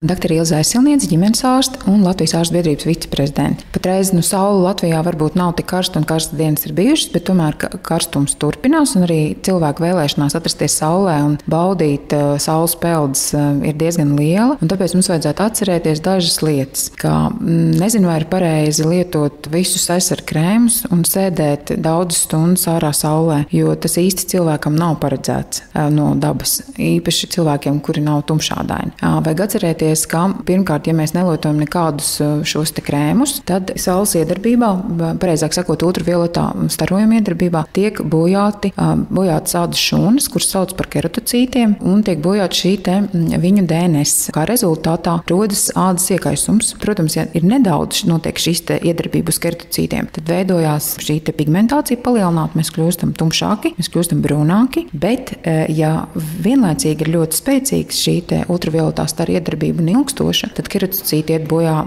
Daktere Ilze Aizsilniece, ģimenes ārste un Latvijas ārstu biedrības viceprezidente. Patreiz saule Latvijā varbūt nav tik karsta un karstas dienas ir bijušas, bet tomēr karstums turpinās un arī cilvēku vēlēšanās atrasties saulē un baudīt saules peldes ir diezgan liela. Un tāpēc mums vajadzētu atcerēties dažas lietas, kā nezinu, vai ir pareizi lietot visus aizsargu krēmus un sēdēt daudzas stundas ārā saulē, jo tas īsti cilvēkam nav paredzēts no dabas, īpaši cilvēkiem, kuri nav tumšādaini. Vajag atcerēties, ka pirmkārt, ja mēs nelietojam nekādus šos te krēmus, tad saules iedarbībā, pareizāk sakot, ultravioletā starojuma iedarbībā, tiek bojātas ādas šūnas, kuras sauc par keratocītiem, un tiek bojāta šī te viņu DNS. Kā rezultātā rodas ādas iekaisums. Protams, ja ir nedaudz notiek šīs te iedarbība uz keratocītiem, tad veidojās šī te pigmentācija palielināt, mēs kļūstam tumšāki, mēs kļūstam brūnāki, bet ja vienlaicīgi ir ļoti spēcīgs šī te ultravioletā stara iedarbība un ilgstoša, tad keratocīti iet bojā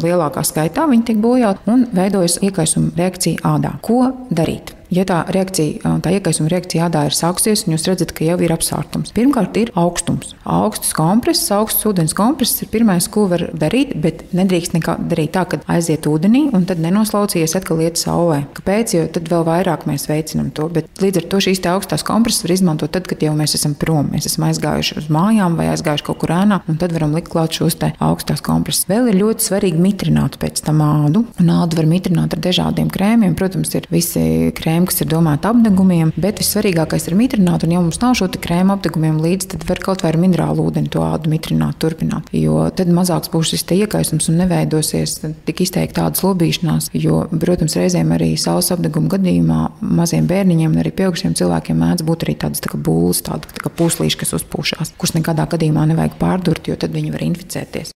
lielākā skaitā, viņi tiek bojāti un veidojas iekaisuma reakcija ādā. Ko darīt? Ja tā iekaisuma reakcija ādā ir sākusies, un jūs redzat, ka jau ir apsārtums. Pirmkārt ir augstums. Augstus kompreses, augsts ūdens kompreses ir pirmais, ko var darīt, bet nedrīkst nekā darīt tā, ka aiziet ūdenī un tad nenoslaucījies atkal iet saulē. Kāpēc? Jo tad vēl vairāk mēs veicinam to, bet līdz ar to šīs te augstās kompreses var izmantot tad, kad jau mēs esam prom. Mēs esam aizgājuši uz mājām vai aizgājuši kaut kur ēnā, un tad varam likt klāt šos te augstās kompreses. Vēl ir ļoti svarīgi mitrināt pēc tam ādu, un ādu var mitrināt ar dažādiem krēmiem. Protams, ir visi krēmi, kas ir domāti apdegumiem, bet vissvarīgākais ir mitrināt, un ja mums nav šo krēmu apdegumiem līdzi, tad var kaut vai ar minerālu ūdeni to ādu mitrināt, turpināt, jo tad mazāks būs šis te iekaisums un neveidosies tik izteikti tādas lobīšanās, jo, protams, reizēm arī saules apdeguma gadījumā maziem bērniņiem un arī pieaugušiem cilvēkiem mēdz būt arī tādas tā kā būles, tāda tā kā pūslīši, kas uzpūšās, kuras nekādā gadījumā nevajag pārdurt, jo tad viņi var inficēties.